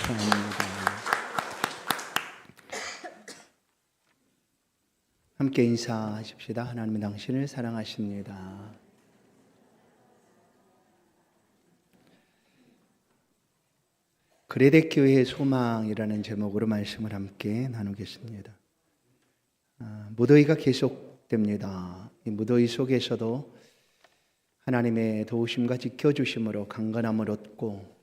감사합니다. 함께 인사하십시다. 하나님은 당신을 사랑하십니다. 그레데 교회의 소망이라는 제목으로 말씀을 함께 나누겠습니다. 무더위가 계속됩니다. 이 무더위 속에서도 하나님의 도우심과 지켜주심으로 강건함을 얻고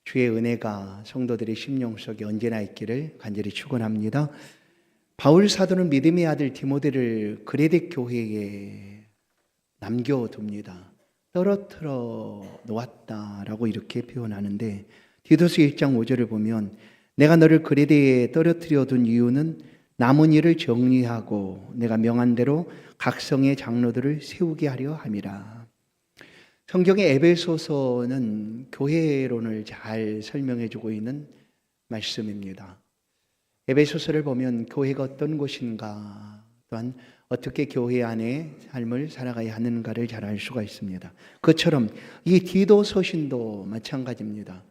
주의 은혜가 성도들의 심령 속에 언제나 있기를 간절히 축원합니다. 바울 사도는 믿음의 아들 디모데를 그레데 교회에 남겨둡니다. 떨어뜨려 놓았다라고 이렇게 표현하는데, 디도서 1장 5절을 보면 내가 너를 그레데에 떨어뜨려 둔 이유는 남은 일을 정리하고 내가 명한 대로 각 성의 장로들을 세우게 하려 함이라. 성경의 에베소서는 교회론을 잘 설명해 주고 있는 말씀입니다. 에베소서를 보면 교회가 어떤 곳인가, 또한 어떻게 교회 안에 삶을 살아가야 하는가를 잘 알 수가 있습니다. 그것처럼 이 디도 서신도 마찬가지입니다.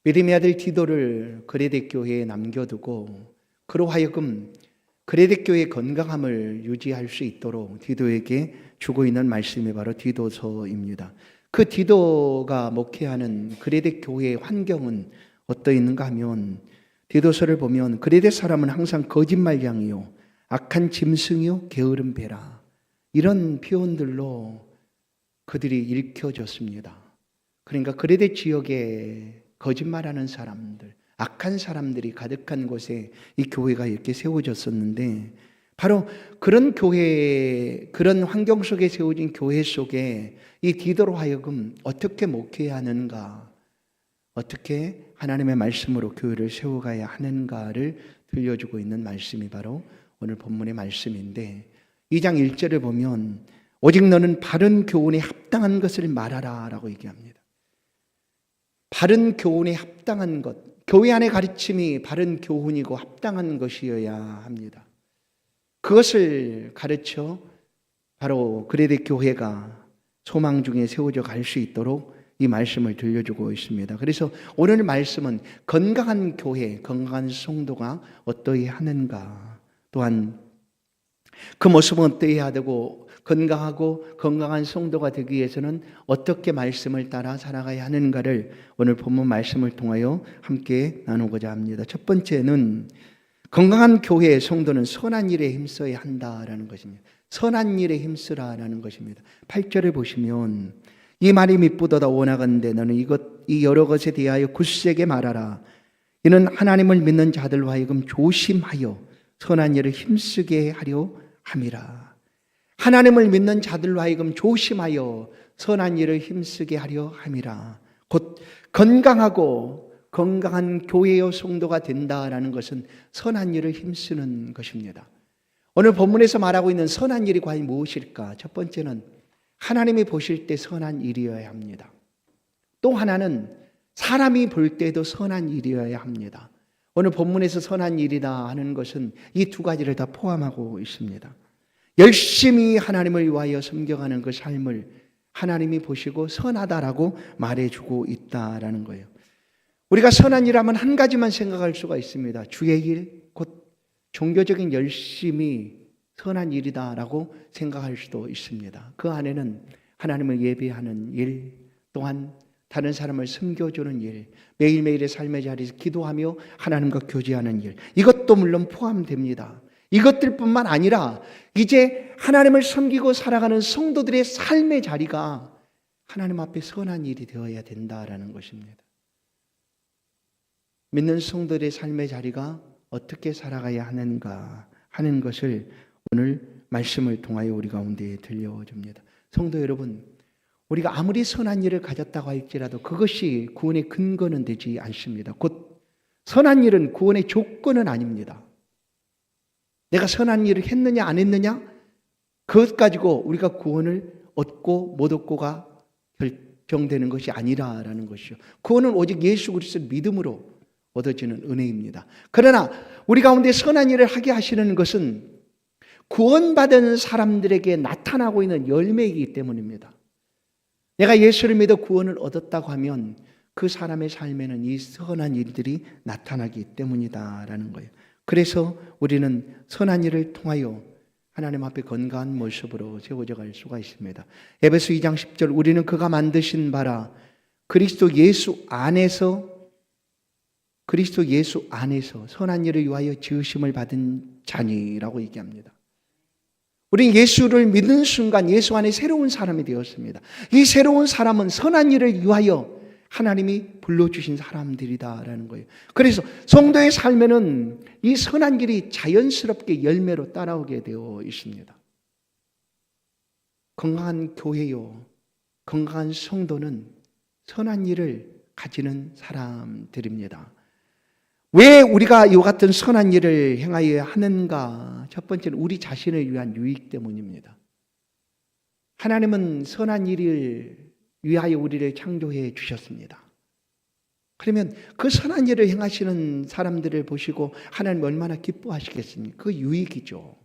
믿음의 아들 디도를 그레데 교회에 남겨두고 그로 하여금 그레데 교회의 건강함을 유지할 수 있도록 디도에게 주고 있는 말씀이 바로 디도서입니다. 그 디도가 목회하는 그레데 교회의 환경은 어떠했는가 하면, 디도서를 보면 그레데 사람은 항상 거짓말쟁이요 악한 짐승이요 게으른 배라, 이런 표현들로 그들이 읽혀졌습니다. 그러니까 그레데 지역에 거짓말하는 사람들, 악한 사람들이 가득한 곳에 이 교회가 이렇게 세워졌었는데, 바로 그런 교회, 그런 환경 속에 세워진 교회 속에 이 디도로 하여금 어떻게 목회해야 하는가, 어떻게 하나님의 말씀으로 교회를 세워가야 하는가를 들려주고 있는 말씀이 바로 오늘 본문의 말씀인데, 2장 1절을 보면 오직 너는 바른 교훈에 합당한 것을 말하라 라고 얘기합니다. 바른 교훈에 합당한 것, 교회 안의 가르침이 바른 교훈이고 합당한 것이어야 합니다. 그것을 가르쳐 바로 그레데 교회가 소망 중에 세워져 갈 수 있도록 이 말씀을 들려주고 있습니다. 그래서 오늘 말씀은 건강한 교회, 건강한 성도가 어떠해야 하는가, 또한 그 모습은 어떠해야 되고 건강하고 건강한 성도가 되기 위해서는 어떻게 말씀을 따라 살아가야 하는가를 오늘 본문 말씀을 통하여 함께 나누고자 합니다. 첫 번째는 건강한 교회의 성도는 선한 일에 힘써야 한다라는 것입니다. 선한 일에 힘쓰라라는 것입니다. 8절을 보시면 이 말이 미쁘도다 원하건대 너는 이 여러 것에 대하여 굳세게 말하라. 이는 하나님을 믿는 자들로 하여금 조심하여 선한 일을 힘쓰게 하려 함이라. 하나님을 믿는 자들로 하여금 조심하여 선한 일을 힘쓰게 하려 함이라. 곧 건강하고 건강한 교회의 성도가 된다라는 것은 선한 일을 힘쓰는 것입니다. 오늘 본문에서 말하고 있는 선한 일이 과연 무엇일까? 첫 번째는 하나님이 보실 때 선한 일이어야 합니다. 또 하나는 사람이 볼 때도 선한 일이어야 합니다. 오늘 본문에서 선한 일이다 하는 것은 이 두 가지를 다 포함하고 있습니다. 열심히 하나님을 위하여 섬겨가는 그 삶을 하나님이 보시고 선하다라고 말해주고 있다라는 거예요. 우리가 선한 일하면 한 가지만 생각할 수가 있습니다. 주의 일, 곧 종교적인 열심이 선한 일이다라고 생각할 수도 있습니다. 그 안에는 하나님을 예배하는 일, 또한 다른 사람을 섬겨주는 일, 매일매일의 삶의 자리에서 기도하며 하나님과 교제하는 일, 이것도 물론 포함됩니다. 이것들뿐만 아니라 이제 하나님을 섬기고 살아가는 성도들의 삶의 자리가 하나님 앞에 선한 일이 되어야 된다라는 것입니다. 믿는 성도들의 삶의 자리가 어떻게 살아가야 하는가 하는 것을 오늘 말씀을 통하여 우리 가운데 들려줍니다. 성도 여러분, 우리가 아무리 선한 일을 가졌다고 할지라도 그것이 구원의 근거는 되지 않습니다. 곧 선한 일은 구원의 조건은 아닙니다. 내가 선한 일을 했느냐 안 했느냐, 그것 가지고 우리가 구원을 얻고 못 얻고가 결정되는 것이 아니라라는 것이죠. 구원은 오직 예수 그리스도를 믿음으로 얻어지는 은혜입니다. 그러나 우리 가운데 선한 일을 하게 하시는 것은 구원받은 사람들에게 나타나고 있는 열매이기 때문입니다. 내가 예수를 믿어 구원을 얻었다고 하면 그 사람의 삶에는 이 선한 일들이 나타나기 때문이다라는 거예요. 그래서 우리는 선한 일을 통하여 하나님 앞에 건강한 모습으로 세워져 갈 수가 있습니다. 에베소 2장 10절 우리는 그가 만드신 바라 그리스도 예수 안에서 선한 일을 위하여 지으심을 받은 자니라고 얘기합니다. 우리는 예수를 믿는 순간 예수 안에 새로운 사람이 되었습니다. 이 새로운 사람은 선한 일을 위하여 하나님이 불러주신 사람들이다라는 거예요. 그래서 성도의 삶에는 이 선한 길이 자연스럽게 열매로 따라오게 되어 있습니다. 건강한 교회요, 건강한 성도는 선한 일을 가지는 사람들입니다. 왜 우리가 이와 같은 선한 일을 행하여야 하는가? 첫 번째는 우리 자신을 위한 유익 때문입니다. 하나님은 선한 일을 위하여 우리를 창조해 주셨습니다. 그러면 그 선한 일을 행하시는 사람들을 보시고 하나님 얼마나 기뻐하시겠습니까? 그 유익이죠.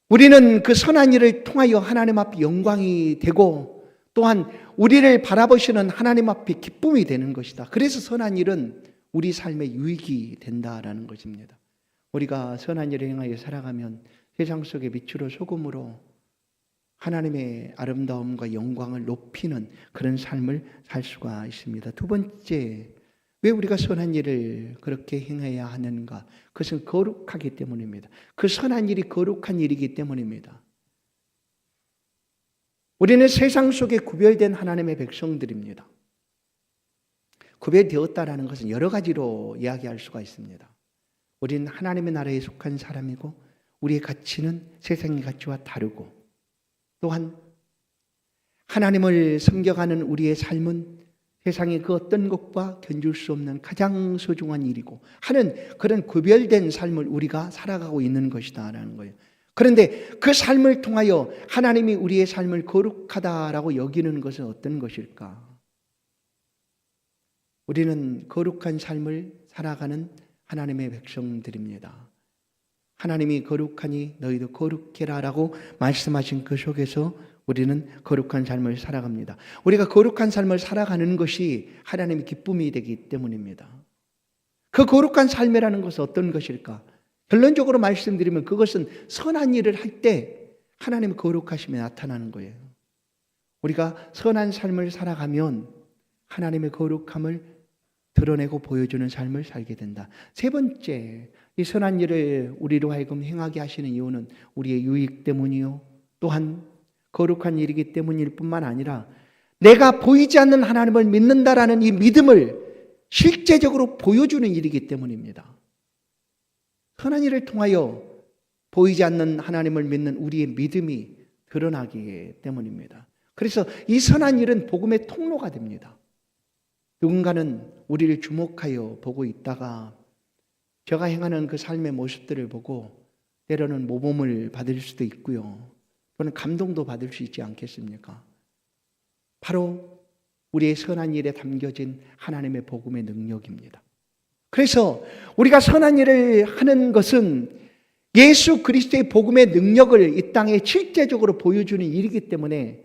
우리는 그 선한 일을 통하여 하나님 앞에 영광이 되고 또한 우리를 바라보시는 하나님 앞에 기쁨이 되는 것이다. 그래서 선한 일은 우리 삶의 유익이 된다라는 것입니다. 우리가 선한 일을 행하여 살아가면 세상 속의 빛으로 소금으로 하나님의 아름다움과 영광을 높이는 그런 삶을 살 수가 있습니다. 두 번째, 왜 우리가 선한 일을 그렇게 행해야 하는가? 그것은 거룩하기 때문입니다. 그 선한 일이 거룩한 일이기 때문입니다. 우리는 세상 속에 구별된 하나님의 백성들입니다. 구별되었다라는 것은 여러 가지로 이야기할 수가 있습니다. 우리는 하나님의 나라에 속한 사람이고 우리의 가치는 세상의 가치와 다르고 또한 하나님을 섬겨가는 우리의 삶은 세상의 그 어떤 것과 견줄 수 없는 가장 소중한 일이고 하는 그런 구별된 삶을 우리가 살아가고 있는 것이다라는 거예요. 그런데 그 삶을 통하여 하나님이 우리의 삶을 거룩하다라고 여기는 것은 어떤 것일까? 우리는 거룩한 삶을 살아가는 하나님의 백성들입니다. 하나님이 거룩하니 너희도 거룩해라 라고 말씀하신 그 속에서 우리는 거룩한 삶을 살아갑니다. 우리가 거룩한 삶을 살아가는 것이 하나님의 기쁨이 되기 때문입니다. 그 거룩한 삶이라는 것은 어떤 것일까? 결론적으로 말씀드리면 그것은 선한 일을 할 때 하나님의 거룩하심이 나타나는 거예요. 우리가 선한 삶을 살아가면 하나님의 거룩함을 드러내고 보여주는 삶을 살게 된다. 세 번째, 이 선한 일을 우리로 하여금 행하게 하시는 이유는 우리의 유익 때문이요. 또한 거룩한 일이기 때문일 뿐만 아니라 내가 보이지 않는 하나님을 믿는다라는 이 믿음을 실제적으로 보여주는 일이기 때문입니다. 선한 일을 통하여 보이지 않는 하나님을 믿는 우리의 믿음이 드러나기 때문입니다. 그래서 이 선한 일은 복음의 통로가 됩니다. 누군가는 우리를 주목하여 보고 있다가 제가 행하는 그 삶의 모습들을 보고 때로는 모범을 받을 수도 있고요. 또는 감동도 받을 수 있지 않겠습니까? 바로 우리의 선한 일에 담겨진 하나님의 복음의 능력입니다. 그래서 우리가 선한 일을 하는 것은 예수 그리스도의 복음의 능력을 이 땅에 실제적으로 보여주는 일이기 때문에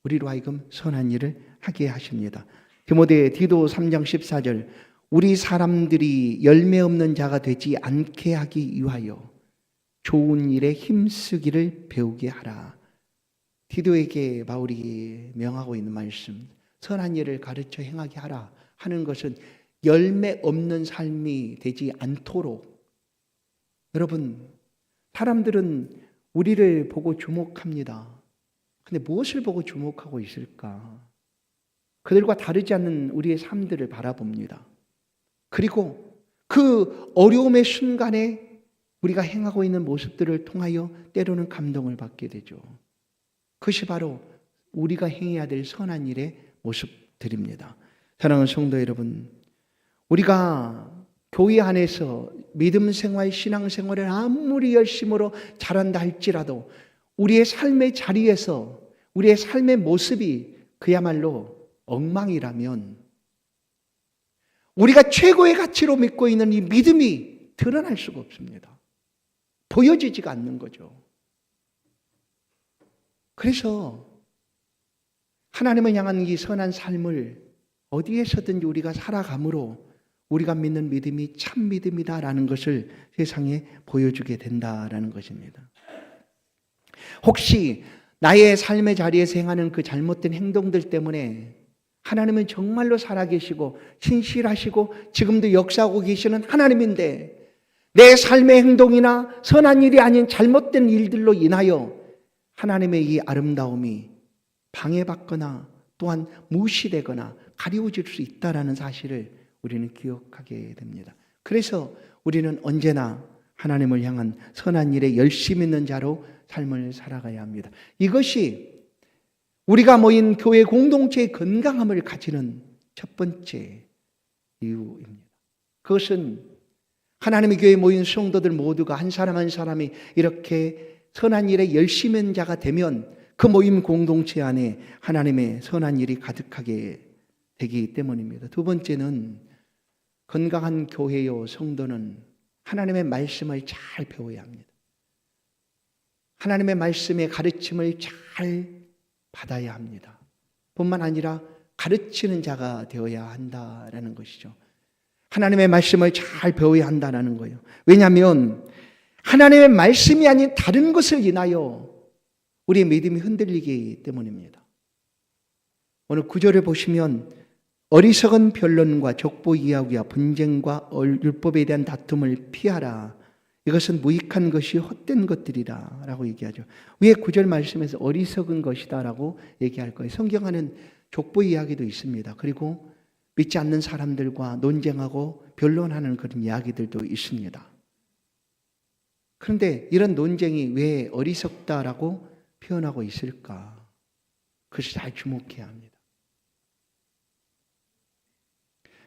우리로 하여금 선한 일을 하게 하십니다. 디도 3장 14절 우리 사람들이 열매 없는 자가 되지 않게 하기 위하여 좋은 일에 힘쓰기를 배우게 하라. 디도에게 바울이 명하고 있는 말씀, 선한 일을 가르쳐 행하게 하라 하는 것은 열매 없는 삶이 되지 않도록. 여러분, 사람들은 우리를 보고 주목합니다. 근데 무엇을 보고 주목하고 있을까? 그들과 다르지 않는 우리의 삶들을 바라봅니다. 그리고 그 어려움의 순간에 우리가 행하고 있는 모습들을 통하여 때로는 감동을 받게 되죠. 그것이 바로 우리가 행해야 될 선한 일의 모습들입니다. 사랑하는 성도 여러분, 우리가 교회 안에서 믿음 생활, 신앙 생활을 아무리 열심으로 잘한다 할지라도 우리의 삶의 자리에서 우리의 삶의 모습이 그야말로 엉망이라면 우리가 최고의 가치로 믿고 있는 이 믿음이 드러날 수가 없습니다. 보여지지가 않는 거죠. 그래서 하나님을 향한 이 선한 삶을 어디에서든지 우리가 살아감으로 우리가 믿는 믿음이 참 믿음이다라는 것을 세상에 보여주게 된다라는 것입니다. 혹시 나의 삶의 자리에서 행하는 그 잘못된 행동들 때문에 하나님은 정말로 살아계시고 신실하시고 지금도 역사하고 계시는 하나님인데 내 삶의 행동이나 선한 일이 아닌 잘못된 일들로 인하여 하나님의 이 아름다움이 방해받거나 또한 무시되거나 가리워질 수 있다는 사실을 우리는 기억하게 됩니다. 그래서 우리는 언제나 하나님을 향한 선한 일에 열심 있는 자로 삶을 살아가야 합니다. 이것이 우리가 모인 교회 공동체의 건강함을 가지는 첫 번째 이유입니다. 그것은 하나님의 교회에 모인 성도들 모두가 한 사람 한 사람이 이렇게 선한 일에 열심히 있는 자가 되면 그 모임 공동체 안에 하나님의 선한 일이 가득하게 되기 때문입니다. 두 번째는 건강한 교회요 성도는 하나님의 말씀을 잘 배워야 합니다. 하나님의 말씀의 가르침을 잘 받아야 합니다. 뿐만 아니라 가르치는 자가 되어야 한다라는 것이죠. 하나님의 말씀을 잘 배워야 한다는 거예요. 왜냐하면 하나님의 말씀이 아닌 다른 것을 인하여 우리의 믿음이 흔들리기 때문입니다. 오늘 9절을 보시면 어리석은 변론과 족보 이야기와 분쟁과 율법에 대한 다툼을 피하라. 이것은 무익한 것이 헛된 것들이라 라고 얘기하죠. 위에 9절 말씀에서 어리석은 것이다 라고 얘기할 거예요. 성경 안에는 족보 이야기도 있습니다. 그리고 믿지 않는 사람들과 논쟁하고 변론하는 그런 이야기들도 있습니다. 그런데 이런 논쟁이 왜 어리석다라고 표현하고 있을까? 그것을 잘 주목해야 합니다.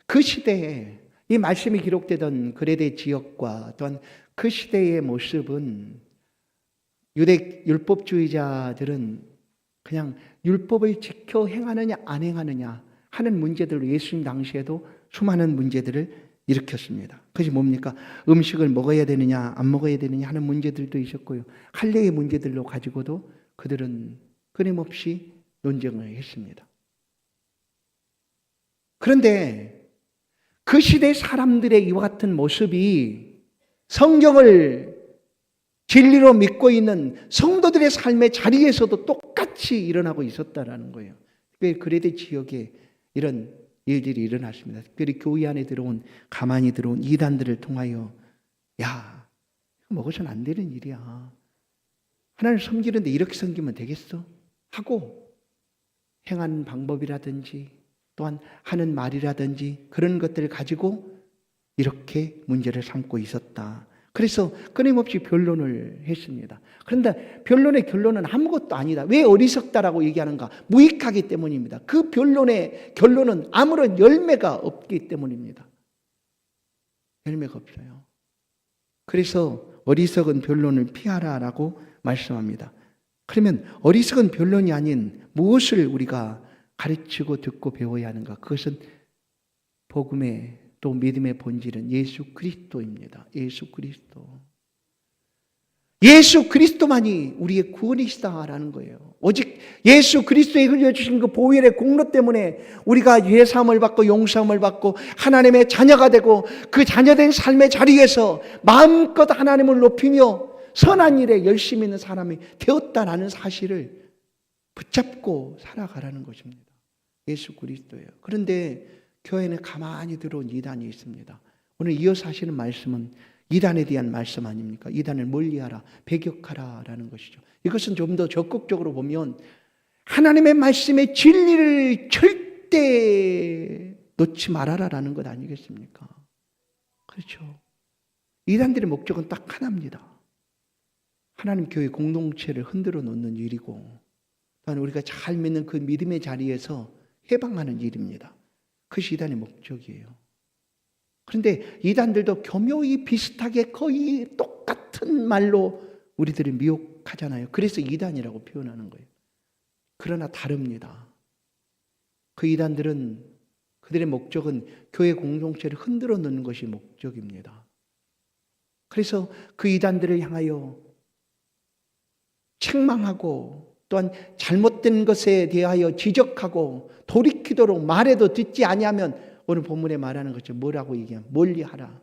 그 시대에 이 말씀이 기록되던 그레데 지역과 또한 그 시대의 모습은 유대 율법주의자들은 그냥 율법을 지켜 행하느냐 안 행하느냐 하는 문제들로 예수님 당시에도 수많은 문제들을 일으켰습니다. 그것이 뭡니까? 음식을 먹어야 되느냐 안 먹어야 되느냐 하는 문제들도 있었고요. 할례의 문제들로 가지고도 그들은 끊임없이 논쟁을 했습니다. 그런데 그 시대 사람들의 이와 같은 모습이 성경을 진리로 믿고 있는 성도들의 삶의 자리에서도 똑같이 일어나고 있었다라는 거예요. 특별히 그레데 지역에 이런 일들이 일어났습니다. 특별히 교회 안에 가만히 들어온 이단들을 통하여 야, 먹어서는 안 되는 일이야. 하나님을 섬기는데 이렇게 섬기면 되겠어? 하고 행하는 방법이라든지 또한 하는 말이라든지 그런 것들을 가지고 이렇게 문제를 삼고 있었다. 그래서 끊임없이 변론을 했습니다. 그런데 변론의 결론은 아무것도 아니다. 왜 어리석다라고 얘기하는가? 무익하기 때문입니다. 그 변론의 결론은 아무런 열매가 없기 때문입니다. 열매가 없어요. 그래서 어리석은 변론을 피하라라고 말씀합니다. 그러면 어리석은 변론이 아닌 무엇을 우리가 가르치고 듣고 배워야 하는가? 그것은 복음의 또 믿음의 본질은 예수 그리스도입니다. 예수 그리스도. 예수 그리스도만이 우리의 구원이시다라는 거예요. 오직 예수 그리스도에 흘려주신 그 보혈의 공로 때문에 우리가 예사함을 받고 용서함을 받고 하나님의 자녀가 되고 그 자녀된 삶의 자리에서 마음껏 하나님을 높이며 선한 일에 열심히 있는 사람이 되었다라는 사실을 붙잡고 살아가라는 것입니다. 예수 그리스도예요. 그런데 교회는 가만히 들어온 이단이 있습니다. 오늘 이어서 하시는 말씀은 이단에 대한 말씀 아닙니까? 이단을 멀리하라, 배격하라라는 것이죠. 이것은 좀 더 적극적으로 보면 하나님의 말씀의 진리를 절대 놓지 말아라라는 것 아니겠습니까? 그렇죠. 이단들의 목적은 딱 하나입니다. 하나님 교회 공동체를 흔들어 놓는 일이고 또한 우리가 잘 믿는 그 믿음의 자리에서 해방하는 일입니다. 그것이 이단의 목적이에요. 그런데 이단들도 교묘히 비슷하게 거의 똑같은 말로 우리들을 미혹하잖아요. 그래서 이단이라고 표현하는 거예요. 그러나 다릅니다. 그 이단들은 그들의 목적은 교회 공동체를 흔들어 놓는 것이 목적입니다. 그래서 그 이단들을 향하여 책망하고 또한 잘못된 것에 대하여 지적하고 돌이켜 돌이키도록 말해도 듣지 아니하면 오늘 본문에 말하는 것처럼 뭐라고 얘기하면 멀리하라.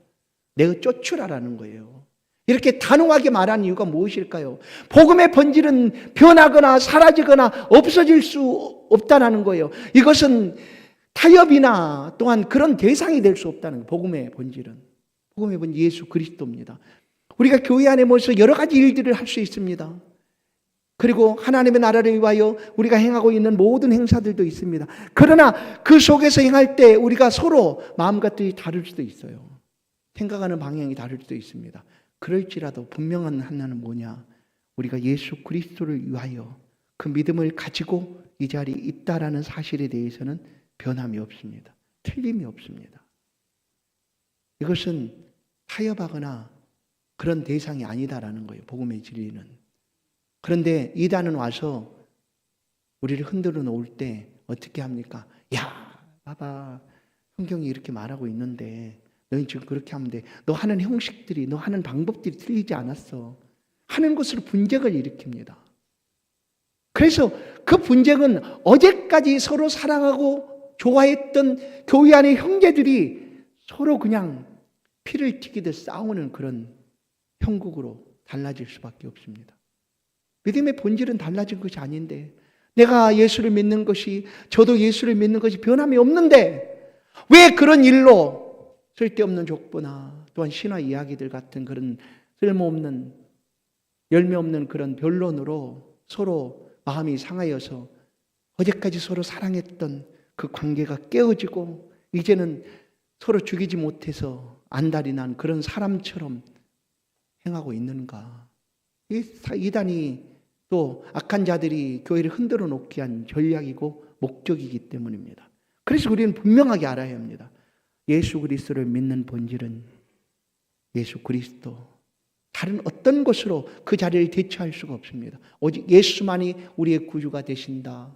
내가 쫓으라라는 거예요. 이렇게 단호하게 말하는 이유가 무엇일까요? 복음의 본질은 변하거나 사라지거나 없어질 수 없다는 거예요. 이것은 타협이나 또한 그런 대상이 될 수 없다는 거예요. 복음의 본질은. 복음의 본질 예수 그리스도입니다. 우리가 교회 안에 모여서 여러 가지 일들을 할 수 있습니다. 그리고 하나님의 나라를 위하여 우리가 행하고 있는 모든 행사들도 있습니다. 그러나 그 속에서 행할 때 우리가 서로 마음과 뜻이 다를 수도 있어요. 생각하는 방향이 다를 수도 있습니다. 그럴지라도 분명한 하나는 뭐냐? 우리가 예수 그리스도를 위하여 그 믿음을 가지고 이 자리에 있다라는 사실에 대해서는 변함이 없습니다. 틀림이 없습니다. 이것은 타협하거나 그런 대상이 아니다라는 거예요. 복음의 진리는. 그런데 이단은 와서 우리를 흔들어 놓을 때 어떻게 합니까? 야, 봐봐. 성경이 이렇게 말하고 있는데 너희 지금 그렇게 하면 돼. 너 하는 형식들이, 너 하는 방법들이 틀리지 않았어. 하는 것으로 분쟁을 일으킵니다. 그래서 그 분쟁은 어제까지 서로 사랑하고 좋아했던 교회 안의 형제들이 서로 그냥 피를 튀기듯 싸우는 그런 형국으로 달라질 수밖에 없습니다. 믿음의 본질은 달라진 것이 아닌데 내가 예수를 믿는 것이 저도 예수를 믿는 것이 변함이 없는데 왜 그런 일로 쓸데없는 족보나 또한 신화 이야기들 같은 그런 쓸모없는 열매 없는 그런 변론으로 서로 마음이 상하여서 어제까지 서로 사랑했던 그 관계가 깨어지고 이제는 서로 죽이지 못해서 안달이 난 그런 사람처럼 행하고 있는가? 이단이 또 악한 자들이 교회를 흔들어 놓기 위한 전략이고 목적이기 때문입니다. 그래서 우리는 분명하게 알아야 합니다. 예수 그리스도를 믿는 본질은 예수 그리스도, 다른 어떤 것으로 그 자리를 대체할 수가 없습니다. 오직 예수만이 우리의 구주가 되신다.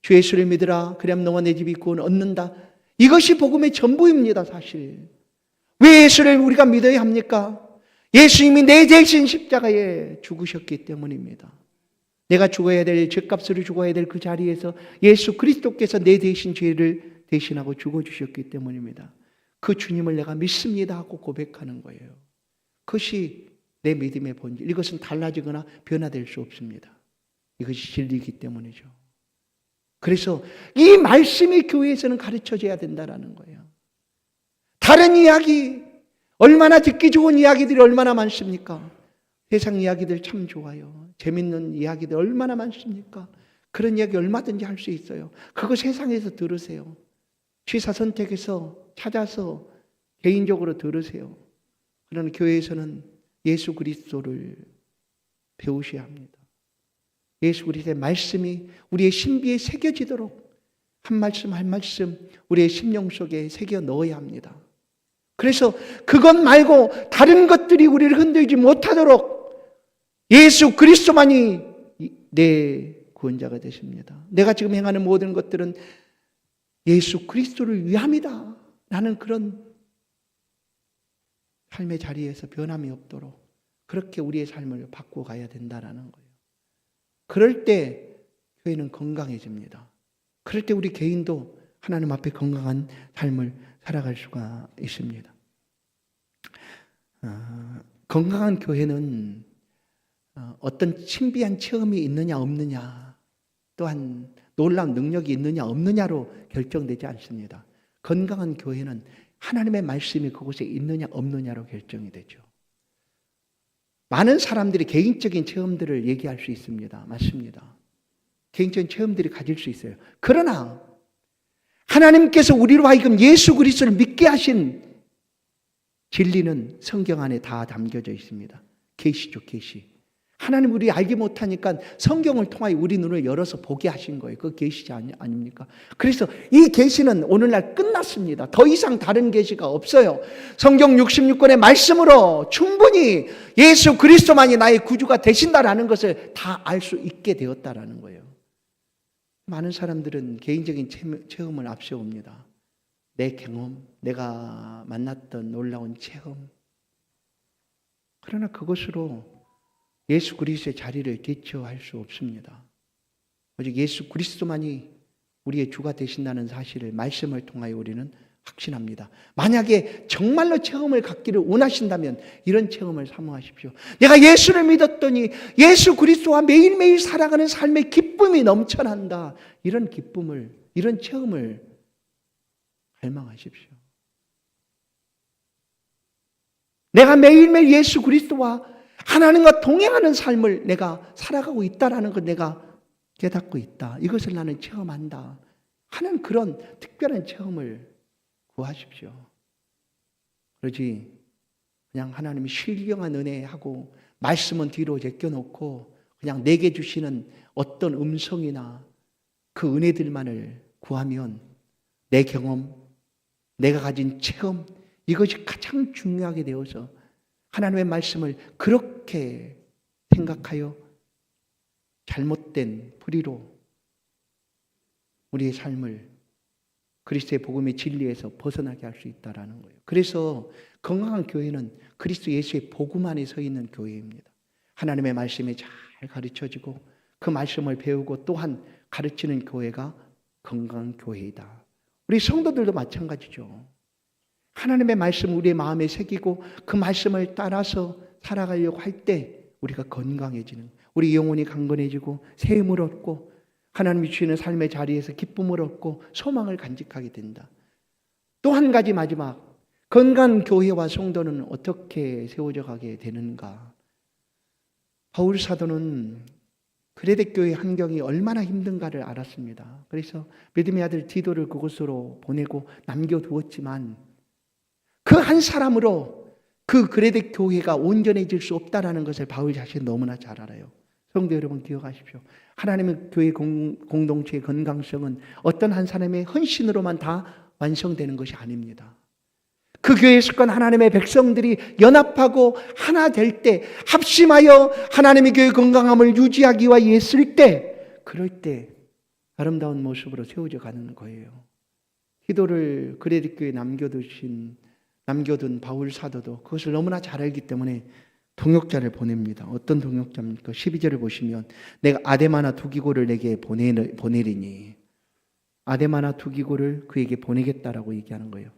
주 예수를 믿으라. 그럼 너와 내 집이 구원 얻는다. 이것이 복음의 전부입니다. 사실 왜 예수를 우리가 믿어야 합니까? 예수님이 내 대신 십자가에 죽으셨기 때문입니다. 내가 죽어야 될 죄값으로 죽어야 될 그 자리에서 예수 그리스도께서 내 대신 죄를 대신하고 죽어주셨기 때문입니다. 그 주님을 내가 믿습니다 하고 고백하는 거예요. 그것이 내 믿음의 본질. 이것은 달라지거나 변화될 수 없습니다. 이것이 진리이기 때문이죠. 그래서 이 말씀이 교회에서는 가르쳐져야 된다는 거예요. 다른 이야기, 얼마나 듣기 좋은 이야기들이 얼마나 많습니까? 세상 이야기들 참 좋아요. 재밌는 이야기들 얼마나 많습니까? 그런 이야기 얼마든지 할 수 있어요. 그거 세상에서 들으세요. 취사 선택해서 찾아서 개인적으로 들으세요. 그러나 교회에서는 예수 그리스도를 배우셔야 합니다. 예수 그리스도의 말씀이 우리의 신비에 새겨지도록 한 말씀 한 말씀 우리의 심령 속에 새겨 넣어야 합니다. 그래서 그것 말고 다른 것들이 우리를 흔들지 못하도록 예수 그리스도만이 내 구원자가 되십니다. 내가 지금 행하는 모든 것들은 예수 그리스도를 위함이다 라는 그런 삶의 자리에서 변함이 없도록 그렇게 우리의 삶을 바꾸어 가야 된다는 거예요. 그럴 때 교회는 건강해집니다. 그럴 때 우리 개인도 하나님 앞에 건강한 삶을 살아갈 수가 있습니다. 건강한 교회는 어떤 신비한 체험이 있느냐 없느냐 또한 놀라운 능력이 있느냐 없느냐로 결정되지 않습니다. 건강한 교회는 하나님의 말씀이 그곳에 있느냐 없느냐로 결정이 되죠. 많은 사람들이 개인적인 체험들을 얘기할 수 있습니다. 맞습니다. 개인적인 체험들이 가질 수 있어요. 그러나 하나님께서 우리로 하여금 예수 그리스도를 믿게 하신 진리는 성경 안에 다 담겨져 있습니다. 계시죠, 계시. 하나님 우리 알지 못하니까 성경을 통하여 우리 눈을 열어서 보게 하신 거예요. 그 계시 아닙니까? 그래서 이 계시는 오늘날 끝났습니다. 더 이상 다른 계시가 없어요. 성경 66권의 말씀으로 충분히 예수 그리스도만이 나의 구주가 되신다라는 것을 다 알 수 있게 되었다라는 거예요. 많은 사람들은 개인적인 체험을 앞세웁니다. 내 경험, 내가 만났던 놀라운 체험. 그러나 그것으로 예수 그리스도의 자리를 대체할 수 없습니다. 오직 예수 그리스도만이 우리의 주가 되신다는 사실을 말씀을 통하여 우리는 확신합니다. 만약에 정말로 체험을 갖기를 원하신다면 이런 체험을 사모하십시오. 내가 예수를 믿었더니 예수 그리스도와 매일매일 살아가는 삶의 기쁨이 넘쳐난다. 이런 기쁨을, 이런 체험을 갈망하십시오. 내가 매일매일 예수 그리스도와 하나님과 동행하는 삶을 내가 살아가고 있다라는 걸 내가 깨닫고 있다. 이것을 나는 체험한다 하는 그런 특별한 체험을 구하십시오. 그러지 그냥 하나님이 신령한 은혜하고 말씀은 뒤로 제껴놓고 그냥 내게 주시는 어떤 음성이나 그 은혜들만을 구하면 내 경험, 내가 가진 체험, 이것이 가장 중요하게 되어서 하나님의 말씀을 그렇게 생각하여 잘못된 불의로 우리의 삶을 그리스도의 복음의 진리에서 벗어나게 할 수 있다는 거예요. 그래서 건강한 교회는 그리스도 예수의 복음 안에 서 있는 교회입니다. 하나님의 말씀이 잘 가르쳐지고 그 말씀을 배우고 또한 가르치는 교회가 건강한 교회이다. 우리 성도들도 마찬가지죠. 하나님의 말씀 우리의 마음에 새기고 그 말씀을 따라서 살아가려고 할 때 우리가 건강해지는, 우리 영혼이 강건해지고 새 힘을 얻고 하나님이 주시는 삶의 자리에서 기쁨을 얻고 소망을 간직하게 된다. 또 한 가지 마지막, 건강한 교회와 성도는 어떻게 세워져 가게 되는가? 바울 사도는 그레데 교회 환경이 얼마나 힘든가를 알았습니다. 그래서 믿음의 아들 디도를 그곳으로 보내고 남겨두었지만 그 한 사람으로 그 그레데 교회가 온전해질 수 없다라는 것을 바울 자신 너무나 잘 알아요. 성도 여러분 기억하십시오. 하나님의 교회 공동체의 건강성은 어떤 한 사람의 헌신으로만 다 완성되는 것이 아닙니다. 그 교회에 속한 하나님의 백성들이 연합하고 하나 될 때, 합심하여 하나님의 교회 건강함을 유지하기 위해 쓸 때, 그럴 때 아름다운 모습으로 세워져 가는 거예요. 기도를 그레데 교회에 남겨둔 바울 사도도 그것을 너무나 잘 알기 때문에 동역자를 보냅니다. 어떤 동역자입니까? 12절을 보시면 내가 아데마나 두기고를 내게 보내리니, 아데마나 두기고를 그에게 보내겠다라고 얘기하는 거예요.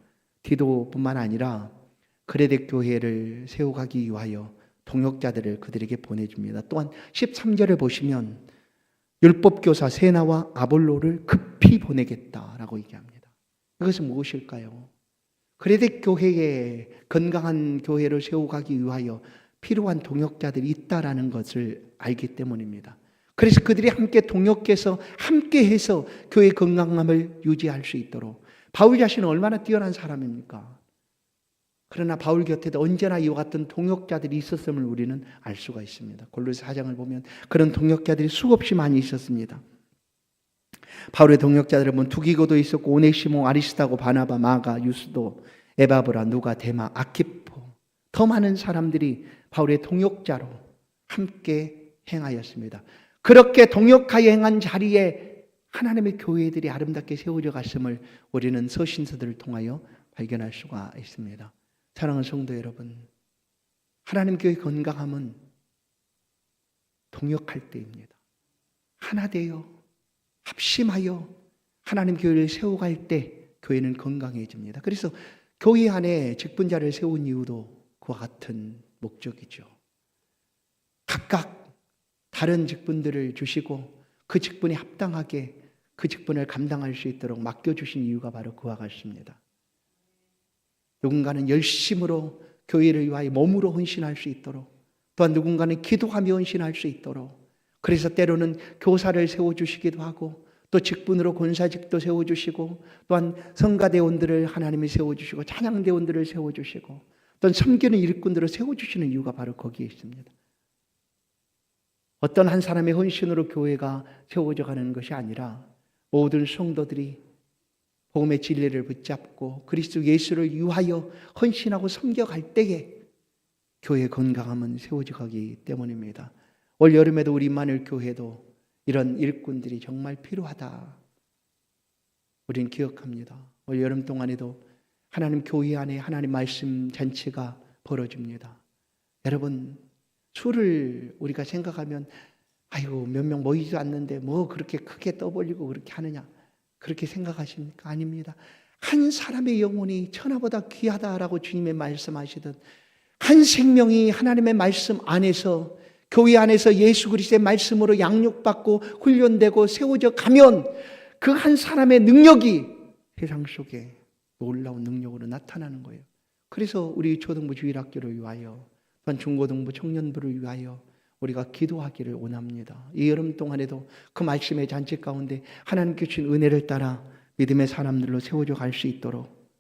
디도뿐만 아니라 그레데 교회를 세워가기 위하여 동역자들을 그들에게 보내줍니다. 또한 13절을 보시면 율법교사 세나와 아볼로를 급히 보내겠다라고 얘기합니다. 이것은 무엇일까요? 그레데 교회에 건강한 교회를 세워가기 위하여 필요한 동역자들이 있다라는 것을 알기 때문입니다. 그래서 그들이 함께 동역해서 함께해서 교회 건강함을 유지할 수 있도록. 바울 자신은 얼마나 뛰어난 사람입니까? 그러나 바울 곁에도 언제나 이와 같은 동역자들이 있었음을 우리는 알 수가 있습니다. 골로새 4장을 보면 그런 동역자들이 수없이 많이 있었습니다. 바울의 동역자들은 뭐 두기고도 있었고 오네시모, 아리스타고, 바나바, 마가, 유스도, 에바브라, 누가, 데마, 아키포, 더 많은 사람들이 바울의 동역자로 함께 행하였습니다. 그렇게 동역하여 행한 자리에 하나님의 교회들이 아름답게 세워져 갔음을 우리는 서신서들을 통하여 발견할 수가 있습니다. 사랑하는 성도 여러분, 하나님 교회 건강함은 동역할 때입니다. 하나 되어 합심하여 하나님 교회를 세워갈 때 교회는 건강해집니다. 그래서 교회 안에 직분자를 세운 이유도 그와 같은 목적이죠. 각각 다른 직분들을 주시고 그 직분에 합당하게 그 직분을 감당할 수 있도록 맡겨주신 이유가 바로 그와 같습니다. 누군가는 열심으로 교회를 위하여 몸으로 헌신할 수 있도록, 또한 누군가는 기도하며 헌신할 수 있도록, 그래서 때로는 교사를 세워주시기도 하고 또 직분으로 권사직도 세워주시고 또한 성가대원들을 하나님이 세워주시고 찬양대원들을 세워주시고 또한 섬기는 일꾼들을 세워주시는 이유가 바로 거기에 있습니다. 어떤 한 사람의 헌신으로 교회가 세워져 가는 것이 아니라 모든 성도들이 복음의 진리를 붙잡고 그리스도 예수를 위하여 헌신하고 섬겨갈 때에 교회의 건강함은 세워져 가기 때문입니다. 올 여름에도 우리 임마누엘 교회도 이런 일꾼들이 정말 필요하다. 우리는 기억합니다. 올 여름 동안에도 하나님 교회 안에 하나님 말씀 잔치가 벌어집니다. 여러분, 술을 우리가 생각하면 아이고 몇 명 모이지도 않는데 뭐 그렇게 크게 떠벌리고 그렇게 하느냐. 그렇게 생각하십니까? 아닙니다. 한 사람의 영혼이 천하보다 귀하다라고 주님의 말씀하시듯 한 생명이 하나님의 말씀 안에서, 교회 안에서 예수 그리스도의 말씀으로 양육받고 훈련되고 세워져 가면 그 한 사람의 능력이 세상 속에 놀라운 능력으로 나타나는 거예요. 그래서 우리 초등부 주일학교를 위하여, 또한 중고등부 청년부를 위하여 우리가 기도하기를 원합니다. 이 여름 동안에도 그 말씀의 잔치 가운데 하나님께 주신 은혜를 따라 믿음의 사람들로 세워져 갈 수 있도록,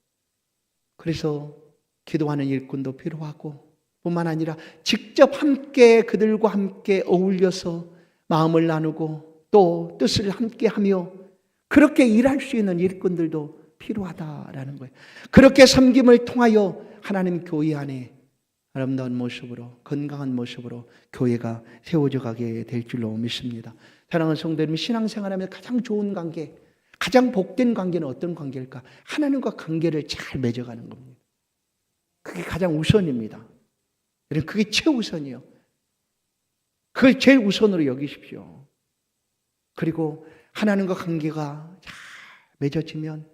그래서 기도하는 일꾼도 필요하고, 뿐만 아니라 직접 함께 그들과 함께 어울려서 마음을 나누고 또 뜻을 함께 하며 그렇게 일할 수 있는 일꾼들도 필요하다라는 거예요. 그렇게 섬김을 통하여 하나님 교회 안에 아름다운 모습으로, 건강한 모습으로 교회가 세워져 가게 될 줄로 믿습니다. 사랑하는 성도 여러분, 신앙생활하면 가장 좋은 관계, 가장 복된 관계는 어떤 관계일까? 하나님과 관계를 잘 맺어가는 겁니다. 그게 가장 우선입니다. 여러분, 그게 최우선이요. 그걸 제일 우선으로 여기십시오. 그리고 하나님과 관계가 잘 맺어지면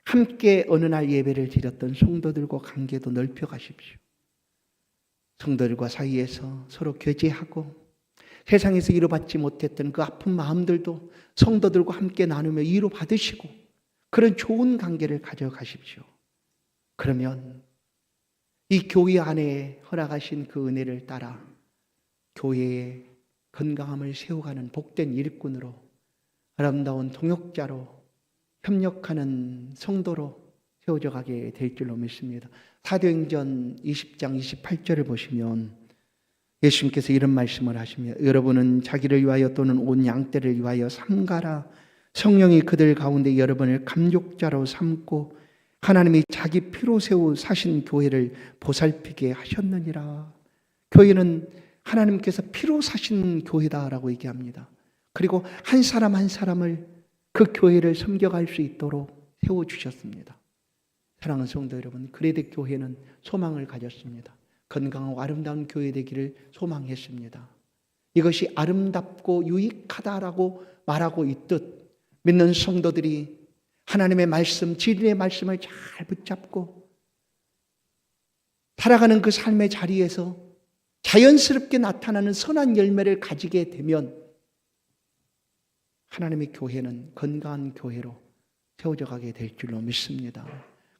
함께 어느 날 예배를 드렸던 성도들과 관계도 넓혀 가십시오. 성도들과 사이에서 서로 교제하고 세상에서 위로받지 못했던 그 아픈 마음들도 성도들과 함께 나누며 위로받으시고 그런 좋은 관계를 가져가십시오. 그러면 이 교회 안에 허락하신 그 은혜를 따라 교회의 건강함을 세워가는 복된 일꾼으로, 아름다운 동역자로, 협력하는 성도로 세워져 가게 될 줄로 믿습니다. 사도행전 20장 28절을 보시면 예수님께서 이런 말씀을 하십니다. 여러분은 자기를 위하여 또는 온 양떼를 위하여 삼가라. 성령이 그들 가운데 여러분을 감족자로 삼고 하나님이 자기 피로 세워 사신 교회를 보살피게 하셨느니라. 교회는 하나님께서 피로 사신 교회다라고 얘기합니다. 그리고 한 사람 한 사람을 그 교회를 섬겨갈 수 있도록 세워주셨습니다. 사랑하는 성도 여러분, 그레데 교회는 소망을 가졌습니다. 건강하고 아름다운 교회 되기를 소망했습니다. 이것이 아름답고 유익하다라고 말하고 있듯 믿는 성도들이 하나님의 말씀, 진리의 말씀을 잘 붙잡고 살아가는 그 삶의 자리에서 자연스럽게 나타나는 선한 열매를 가지게 되면 하나님의 교회는 건강한 교회로 세워져 가게 될 줄로 믿습니다.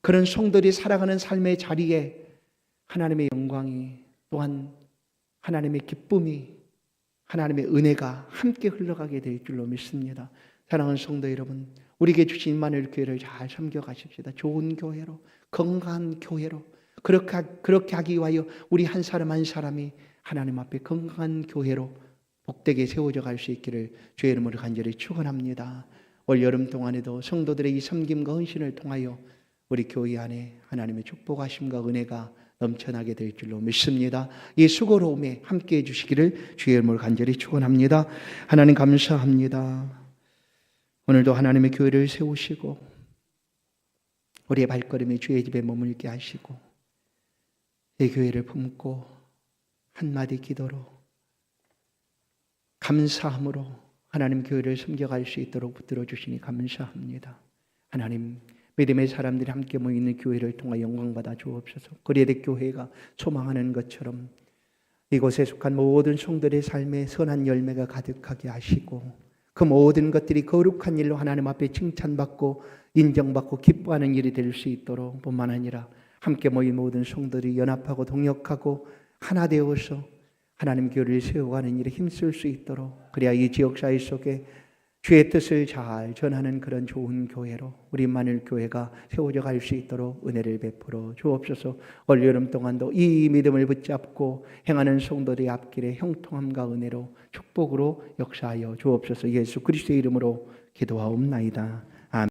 그런 성도들이 살아가는 삶의 자리에 하나님의 영광이, 또한 하나님의 기쁨이, 하나님의 은혜가 함께 흘러가게 될 줄로 믿습니다. 사랑하는 성도 여러분, 우리에게 주신 임마누엘 교회를 잘 섬겨 가십시다. 좋은 교회로, 건강한 교회로, 그렇게 하기 위하여 우리 한 사람 한 사람이 하나님 앞에 건강한 교회로 복되게 세워져 갈 수 있기를 주의 이름으로 간절히 축원합니다. 올 여름 동안에도 성도들의 이 섬김과 헌신을 통하여 우리 교회 안에 하나님의 축복하심과 은혜가 넘쳐나게 될 줄로 믿습니다. 이 수고로움에 함께해 주시기를 주의 이름으로 간절히 축원합니다. 하나님 감사합니다. 오늘도 하나님의 교회를 세우시고 우리의 발걸음이 주의 집에 머물게 하시고 이 교회를 품고 한마디 기도로 감사함으로 하나님 교회를 섬겨갈 수 있도록 붙들어 주시니 감사합니다. 하나님, 믿음의 사람들이 함께 모이는 교회를 통해 영광받아 주옵소서. 그레데 교회가 소망하는 것처럼 이곳에 속한 모든 성도들의 삶에 선한 열매가 가득하게 하시고 그 모든 것들이 거룩한 일로 하나님 앞에 칭찬받고 인정받고 기뻐하는 일이 될 수 있도록, 뿐만 아니라 함께 모인 모든 성도들이 연합하고 동역하고 하나 되어서 하나님 교회를 세워가는 일에 힘쓸 수 있도록, 그래야 이 지역사회 속에 주의 뜻을 잘 전하는 그런 좋은 교회로 우리 임마누엘 교회가 세워져 갈 수 있도록 은혜를 베풀어 주옵소서. 올 여름 동안도 이 믿음을 붙잡고 행하는 성도들의 앞길에 형통함과 은혜로 축복으로 역사하여 주옵소서. 예수 그리스도의 이름으로 기도하옵나이다.